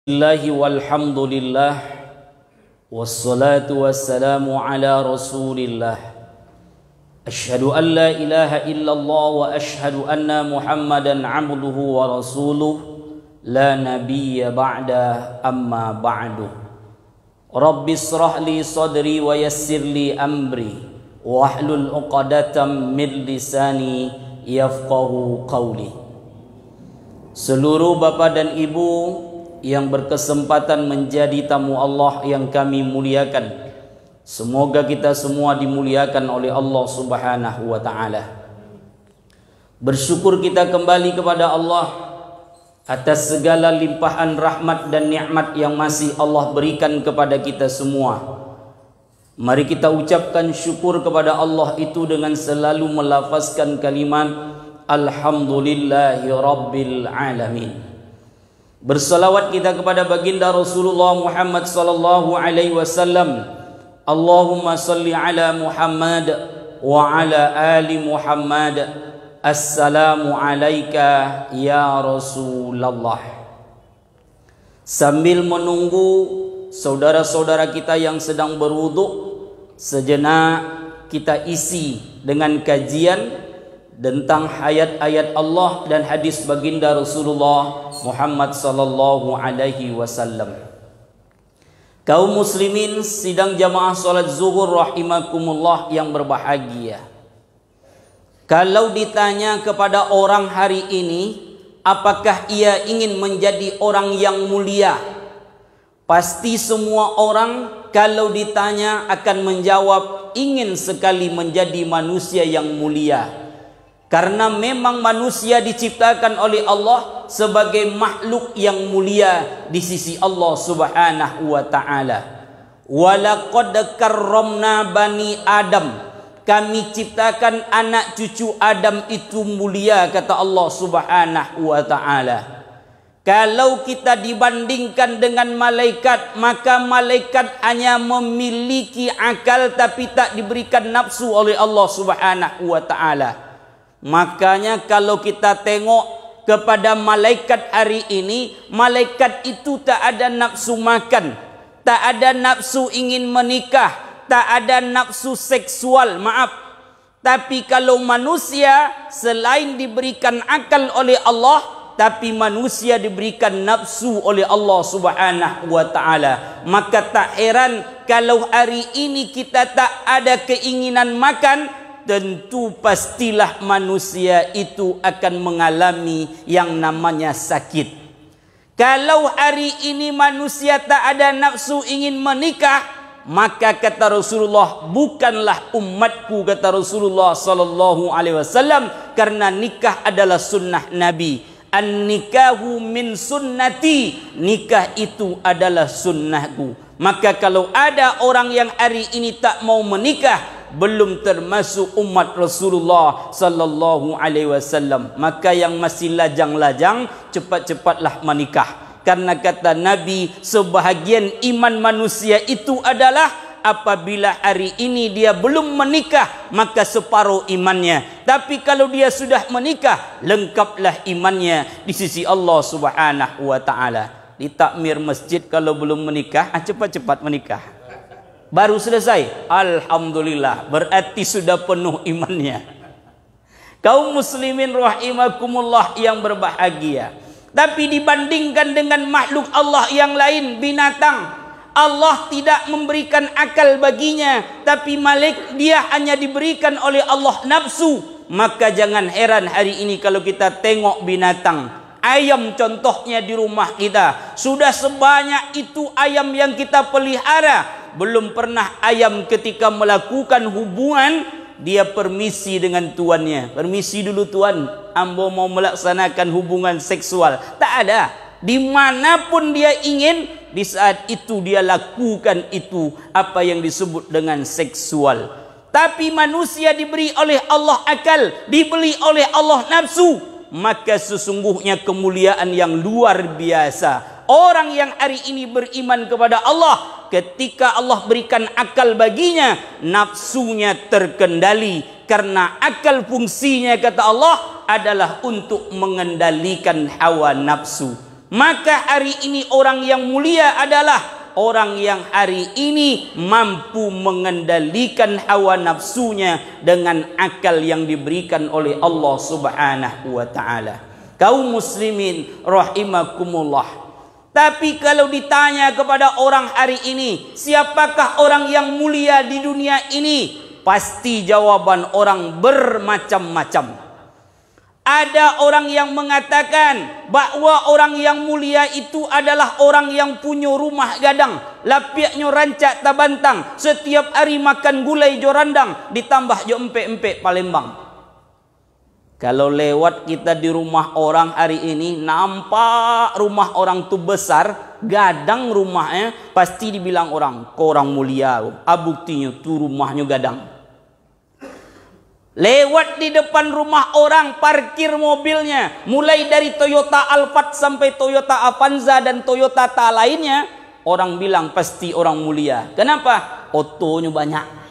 Bismillahi walhamdulillah wassalatu wassalamu ala rasulillah Ashhadu an la ilaha illallah wa ashhadu anna muhammadan abduhu wa rasuluh la nabiyya ba'da amma ba'du Rabbi israh li sadri wa yassir li amri wahlul uqadatam min lisani yafqahu qawli. Seluruh bapak dan ibu yang berkesempatan menjadi tamu Allah yang kami muliakan, semoga kita semua dimuliakan oleh Allah Subhanahu wa ta'ala. Bersyukur kita kembali kepada Allah atas segala limpahan rahmat dan nikmat yang masih Allah berikan kepada kita semua. Mari kita ucapkan syukur kepada Allah itu dengan selalu melafazkan kalimat Alhamdulillahi Rabbil Alamin. Bersalawat kita kepada baginda Rasulullah Muhammad sallallahu alaihi wasallam. Allahumma salli ala Muhammad wa ala ali Muhammad. Assalamu alayka ya Rasulullah. Sambil menunggu saudara-saudara kita yang sedang berwudu, sejenak kita isi dengan kajian tentang ayat-ayat Allah dan hadis baginda Rasulullah Muhammad sallallahu alaihi wasallam. Kaum muslimin sidang jamaah salat zuhur rahimakumullah yang berbahagia. Kalau ditanya kepada orang hari ini, apakah ia ingin menjadi orang yang mulia? Pasti semua orang kalau ditanya akan menjawab ingin sekali menjadi manusia yang mulia. Karena memang manusia diciptakan oleh Allah sebagai makhluk yang mulia di sisi Allah Subhanahu wa ta'ala. Walaqad karramna bani Adam. Kami ciptakan anak cucu Adam itu mulia, kata Allah Subhanahu wa ta'ala. Kalau kita dibandingkan dengan malaikat, maka malaikat hanya memiliki akal tapi tak diberikan nafsu oleh Allah Subhanahu wa ta'ala. Makanya kalau kita tengok kepada malaikat hari ini, malaikat itu tak ada nafsu makan, tak ada nafsu ingin menikah, tak ada nafsu seksual, maaf. Tapi kalau manusia selain diberikan akal oleh Allah, tapi manusia diberikan nafsu oleh Allah Subhanahu wa ta'ala. Maka tak heran kalau hari ini kita tak ada keinginan makan, tentu pastilah manusia itu akan mengalami yang namanya sakit. Kalau hari ini manusia tak ada nafsu ingin menikah, maka kata Rasulullah, bukanlah umatku, kata Rasulullah sallallahu alaihi wasallam, karena nikah adalah sunnah Nabi. An-nikahu min sunnati, nikah itu adalah sunnahku. Maka kalau ada orang yang hari ini tak mau menikah, belum termasuk umat Rasulullah sallallahu alaihi wasallam. Maka yang masih lajang-lajang, cepat-cepatlah menikah. Karena kata Nabi, sebahagian iman manusia itu adalah apabila hari ini dia belum menikah, maka separuh imannya. Tapi kalau dia sudah menikah, lengkaplah imannya di sisi Allah Subhanahu wa ta'ala. Di takmir masjid kalau belum menikah, cepat-cepat menikah. Baru selesai, alhamdulillah, berarti sudah penuh imannya. Kaum muslimin rahimakumullah yang berbahagia. Tapi dibandingkan dengan makhluk Allah yang lain, binatang, Allah tidak memberikan akal baginya, tapi dia hanya diberikan oleh Allah nafsu. Maka jangan heran hari ini kalau kita tengok binatang. Ayam contohnya di rumah kita, sudah sebanyak itu ayam yang kita pelihara, belum pernah ayam ketika melakukan hubungan dia permisi dengan tuannya. Permisi dulu tuan, ambo mau melaksanakan hubungan seksual. Tak ada. Dimanapun dia ingin, di saat itu dia lakukan itu, apa yang disebut dengan seksual. Tapi manusia diberi oleh Allah akal, diberi oleh Allah nafsu, maka sesungguhnya kemuliaan yang luar biasa. Orang yang hari ini beriman kepada Allah, ketika Allah berikan akal baginya, nafsunya terkendali. Karena akal fungsinya, kata Allah, adalah untuk mengendalikan hawa nafsu. Maka hari ini orang yang mulia adalah orang yang hari ini mampu mengendalikan hawa nafsunya dengan akal yang diberikan oleh Allah Subhanahu wa taala. Kaum muslimin rahimakumullah. Tapi kalau ditanya kepada orang hari ini, siapakah orang yang mulia di dunia ini? Pasti jawaban orang bermacam-macam. Ada orang yang mengatakan bahwa orang yang mulia itu adalah orang yang punya rumah gadang, lapiaknya rancak tabantang, setiap hari makan gulai jorandang, ditambah jo empek-empek Palembang. Kalau lewat kita di rumah orang hari ini, nampak rumah orang tu besar, gadang rumahnya, pasti dibilang orang, kau orang mulia. Buktinya tu rumahnya gadang. Lewat di depan rumah orang, parkir mobilnya, mulai dari Toyota Alphard sampai Toyota Avanza dan Toyota lainnya, orang bilang pasti orang mulia. Kenapa? Otonya banyak.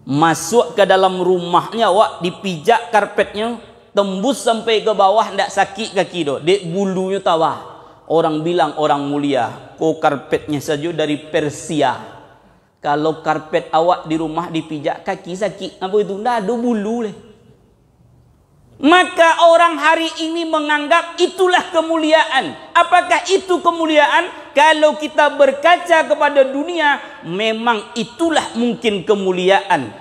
Masuk ke dalam rumahnya, dipijak karpetnya, tembus sampai ke bawah, ndak sakit kaki do, dek bulunya tawa. Orang bilang orang mulia. Kok karpetnya saja dari Persia. Kalau karpet awak di rumah dipijak kaki sakit, apa itu? Ndak ada bulu leh. Maka orang hari ini menganggap itulah kemuliaan. Apakah itu kemuliaan? Kalau kita berkaca kepada dunia, memang itulah mungkin kemuliaan.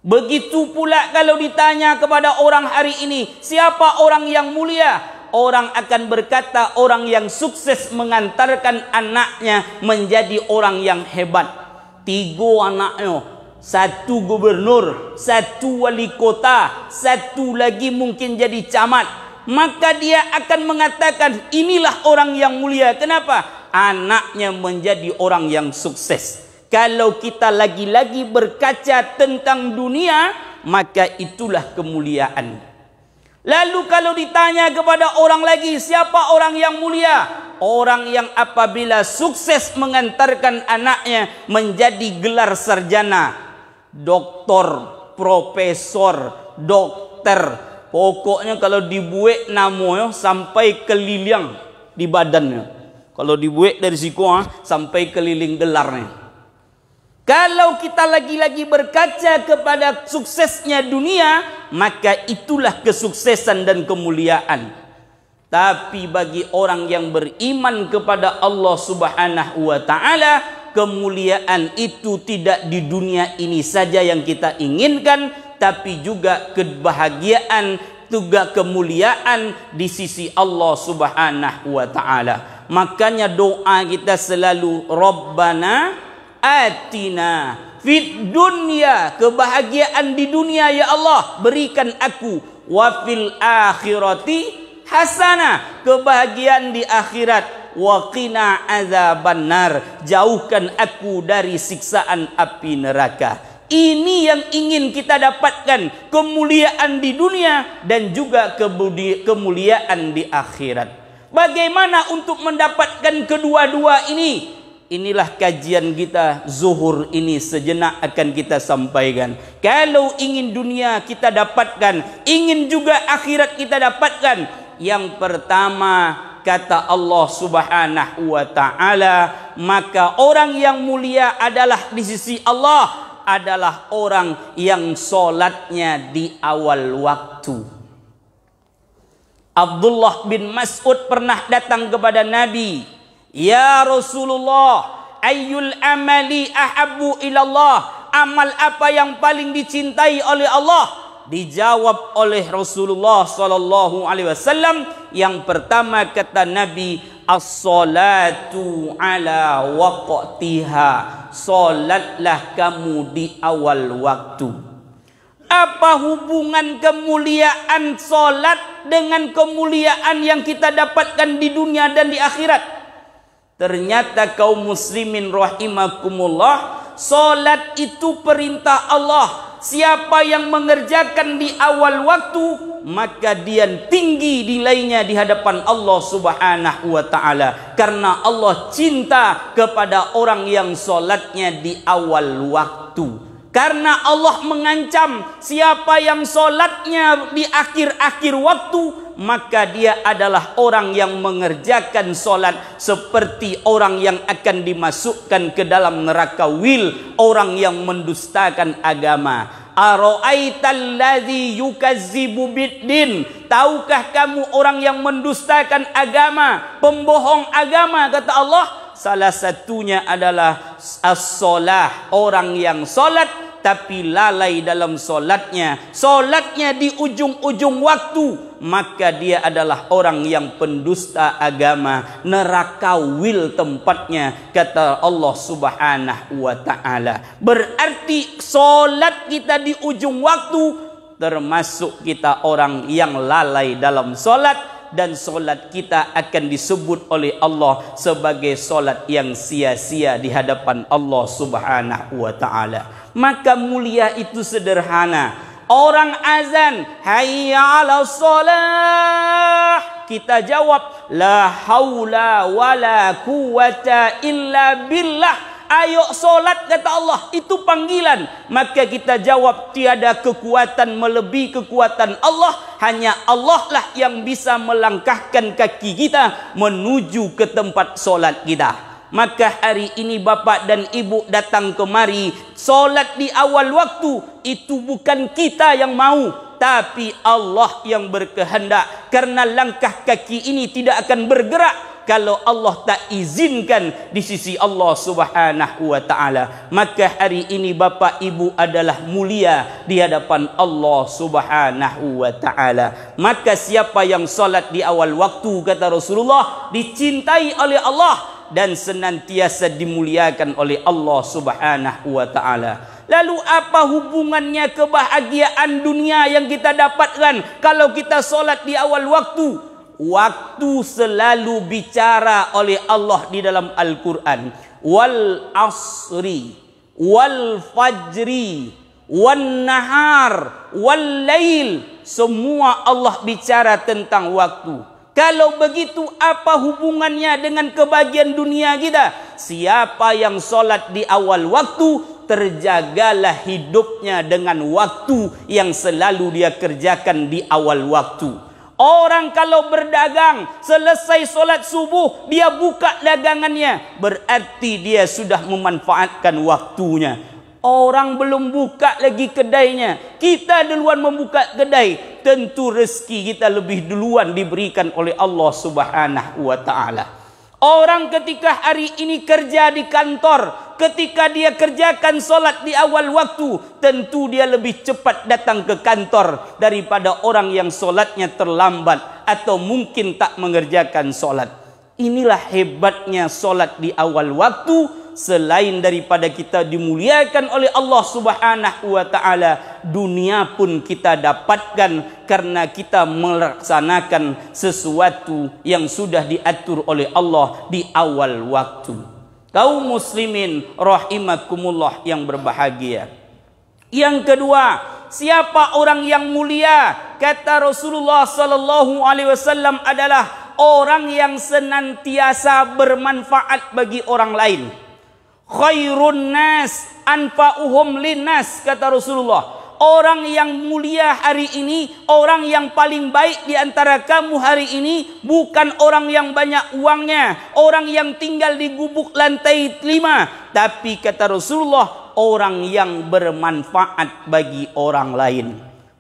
Begitu pula kalau ditanya kepada orang hari ini, siapa orang yang mulia? Orang akan berkata orang yang sukses mengantarkan anaknya menjadi orang yang hebat. 3 anaknya, 1 gubernur, 1 wali kota, 1 lagi mungkin jadi camat. Maka dia akan mengatakan inilah orang yang mulia. Kenapa? Anaknya menjadi orang yang sukses. Kalau kita lagi-lagi berkaca tentang dunia, maka itulah kemuliaan. Lalu kalau ditanya kepada orang lagi, siapa orang yang mulia? Orang yang apabila sukses mengantarkan anaknya menjadi gelar sarjana, doktor, profesor, dokter. Pokoknya kalau dibuat namanya sampai keliling di badannya. Kalau dibuat dari siku sampai keliling gelarnya. Kalau kita lagi-lagi berkaca kepada suksesnya dunia, maka itulah kesuksesan dan kemuliaan. Tapi bagi orang yang beriman kepada Allah Subhanahu wa taala, kemuliaan itu tidak di dunia ini saja yang kita inginkan, tapi juga kebahagiaan, juga kemuliaan di sisi Allah Subhanahu wa taala. Makanya doa kita selalu Rabbana atina fid dunya, kebahagiaan di dunia ya Allah berikan aku, wa fil akhirati hasanah, kebahagiaan di akhirat, wa qina azabannar, jauhkan aku dari siksaan api neraka. Ini yang ingin kita dapatkan, kemuliaan di dunia dan juga kemuliaan di akhirat. Bagaimana untuk mendapatkan kedua-dua ini? Inilah kajian kita zuhur ini sejenak akan kita sampaikan. Kalau ingin dunia kita dapatkan, ingin juga akhirat kita dapatkan, yang pertama kata Allah Subhanahu wa taala, maka orang yang mulia adalah di sisi Allah adalah orang yang solatnya di awal waktu. Abdullah bin Mas'ud pernah datang kepada Nabi, ya Rasulullah, ayyul amali ahabbu ilallah, amal apa yang paling dicintai oleh Allah? Dijawab oleh Rasulullah sallallahu alaihi wasallam, yang pertama kata Nabi, as-salatu ala waqtiha, salatlah kamu di awal waktu. Apa hubungan kemuliaan salat dengan kemuliaan yang kita dapatkan di dunia dan di akhirat? Ternyata kaum muslimin rahimakumullah, salat itu perintah Allah. Siapa yang mengerjakan di awal waktu, maka dia tinggi nilainya di hadapan Allah Subhanahu wa taala, karena Allah cinta kepada orang yang salatnya di awal waktu. Karena Allah mengancam siapa yang solatnya di akhir-akhir waktu, maka dia adalah orang yang mengerjakan solat seperti orang yang akan dimasukkan ke dalam neraka wil, orang yang mendustakan agama. Ara'aital ladzi yukazzibu biddin, tahukah kamu orang yang mendustakan agama, pembohong agama, kata Allah. Salah satunya adalah as-solah, orang yang solat tapi lalai dalam solatnya, solatnya di ujung-ujung waktu, maka dia adalah orang yang pendusta agama, neraka wil tempatnya, kata Allah Subhanahu wa ta'ala. Berarti solat kita di ujung waktu, termasuk kita orang yang lalai dalam solat, dan solat kita akan disebut oleh Allah sebagai solat yang sia-sia di hadapan Allah Subhanahu wa ta'ala. Maka mulia itu sederhana. Orang azan, hayya 'alas shalah, kita jawab la haula wala quwata illa billah. Ayo solat, kata Allah, itu panggilan. Maka kita jawab tiada kekuatan melebihi kekuatan Allah. Hanya Allah lah yang bisa melangkahkan kaki kita menuju ke tempat solat kita. Maka hari ini bapak dan ibu datang kemari, solat di awal waktu, itu bukan kita yang mau, tapi Allah yang berkehendak. Karena langkah kaki ini tidak akan bergerak kalau Allah tak izinkan di sisi Allah Subhanahu wa ta'ala. Maka hari ini bapak ibu adalah mulia di hadapan Allah Subhanahu wa ta'ala. Maka siapa yang salat di awal waktu, kata Rasulullah, dicintai oleh Allah dan senantiasa dimuliakan oleh Allah Subhanahu wa ta'ala. Lalu apa hubungannya kebahagiaan dunia yang kita dapatkan kalau kita salat di awal waktu? Waktu selalu bicara oleh Allah di dalam Al-Quran. Wal asri, wal fajri, wan nahar, wal lail. Semua Allah bicara tentang waktu. Kalau begitu apa hubungannya dengan kebahagiaan dunia kita? Siapa yang solat di awal waktu, terjagalah hidupnya dengan waktu yang selalu dia kerjakan di awal waktu. Orang kalau berdagang, selesai solat subuh, dia buka dagangannya, berarti dia sudah memanfaatkan waktunya. Orang belum buka lagi kedainya, kita duluan membuka kedai, tentu rezeki kita lebih duluan diberikan oleh Allah Subhanahu wa ta'ala. Orang ketika hari ini kerja di kantor, ketika dia kerjakan solat di awal waktu, tentu dia lebih cepat datang ke kantor daripada orang yang solatnya terlambat atau mungkin tak mengerjakan solat. Inilah hebatnya solat di awal waktu. Selain daripada kita dimuliakan oleh Allah Subhanahu wa ta'ala, dunia pun kita dapatkan karena kita melaksanakan sesuatu yang sudah diatur oleh Allah di awal waktu. Kaum muslimin rahimakumullah yang berbahagia. Yang kedua, siapa orang yang mulia? Kata Rasulullah sallallahu alaihi wasallam adalah orang yang senantiasa bermanfaat bagi orang lain. Khairun nas anfa'uhum linnas, kata Rasulullah. Orang yang mulia hari ini, orang yang paling baik di antara kamu hari ini, bukan orang yang banyak uangnya, orang yang tinggal di gubuk lantai 5, tapi kata Rasulullah, orang yang bermanfaat bagi orang lain.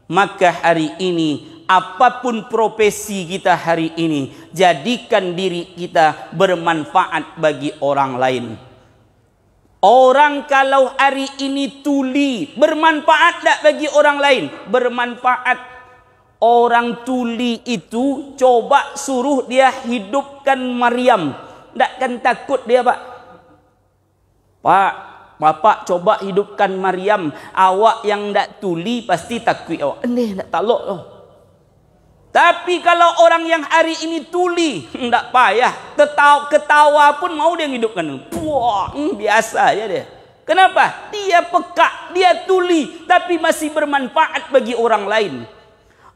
Maka hari ini, apapun profesi kita hari ini, jadikan diri kita bermanfaat bagi orang lain. Orang kalau hari ini tuli, bermanfaat tak bagi orang lain? Bermanfaat. Orang tuli itu coba suruh dia hidupkan Maryam, takkan takut dia, Pak? Pak, Bapak coba hidupkan Maryam, awak yang tak tuli pasti takut awak. Tak talok loh. Tapi kalau orang yang hari ini tuli, tak payah, ketawa pun mau dia hidupkan. Wah, biasa aja dia. Kenapa? Dia peka, dia tuli, tapi masih bermanfaat bagi orang lain.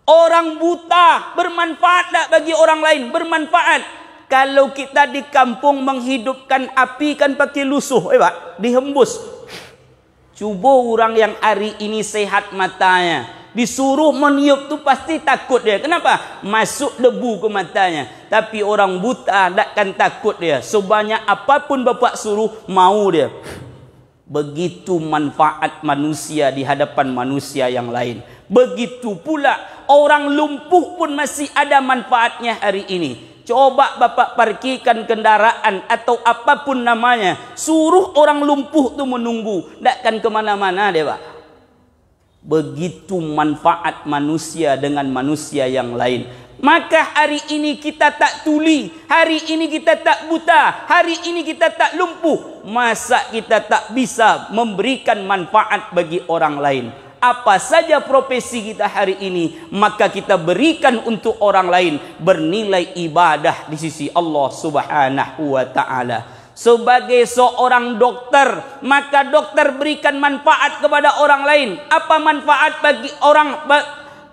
Orang buta bermanfaat tak bagi orang lain? Bermanfaat. Kalau kita di kampung menghidupkan api kan pakai lusuh, Pak, dihembus. Cuba orang yang hari ini sehat matanya, disuruh meniup tu pasti takut dia. Kenapa? Masuk debu ke matanya. Tapi orang buta takkan takut dia. Sebanyak apapun bapak suruh, mau dia. Begitu manfaat manusia di hadapan manusia yang lain. Begitu pula orang lumpuh pun masih ada manfaatnya hari ini. Coba bapak parkirkan kendaraan atau apapun namanya, suruh orang lumpuh tu menunggu, takkan kemana-mana dia pak. Begitu manfaat manusia dengan manusia yang lain. Maka hari ini kita tak tuli, hari ini kita tak buta, hari ini kita tak lumpuh. Masa kita tak bisa memberikan manfaat bagi orang lain? Apa saja profesi kita hari ini, maka kita berikan untuk orang lain, bernilai ibadah di sisi Allah Subhanahu wa ta'ala. Sebagai seorang dokter, maka dokter berikan manfaat kepada orang lain. Apa manfaat bagi orang,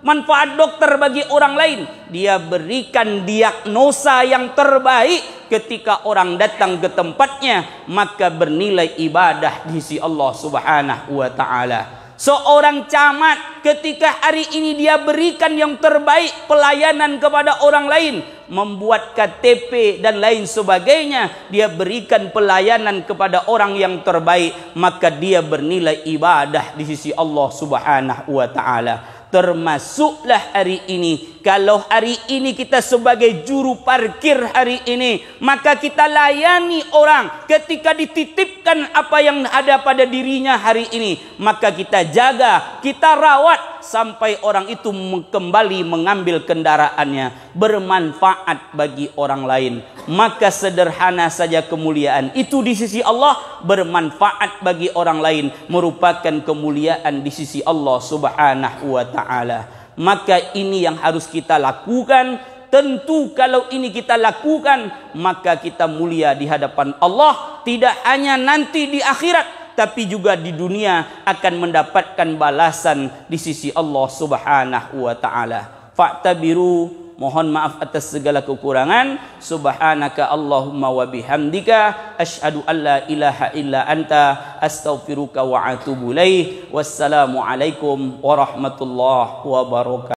manfaat dokter bagi orang lain? Dia berikan diagnosa yang terbaik. Ketika orang datang ke tempatnya, maka bernilai ibadah di sisi Allah Subhanahu wa ta'ala. Seorang camat ketika hari ini dia berikan yang terbaik pelayanan kepada orang lain, membuat KTP dan lain sebagainya, dia berikan pelayanan kepada orang yang terbaik, maka dia bernilai ibadah di sisi Allah Subhanahu wa ta'ala. Termasuklah hari ini, kalau hari ini kita sebagai juru parkir hari ini, maka kita layani orang ketika dititipkan apa yang ada pada dirinya hari ini, maka kita jaga, kita rawat sampai orang itu kembali mengambil kendaraannya, bermanfaat bagi orang lain. Maka sederhana saja kemuliaan itu di sisi Allah, bermanfaat bagi orang lain merupakan kemuliaan di sisi Allah Subhanahu wa ta'ala. Maka ini yang harus kita lakukan. Tentu kalau ini kita lakukan, maka kita mulia di hadapan Allah, tidak hanya nanti di akhirat, tapi juga di dunia akan mendapatkan balasan di sisi Allah Subhanahu wa ta'ala. Fa'tabiru, mohon maaf atas segala kekurangan. Subhanaka Allahumma wa bihamdika asyhadu an la ilaha illa anta astaghfiruka wa atubu ilaik. Wassalamu alaikum warahmatullahi wabarakatuh.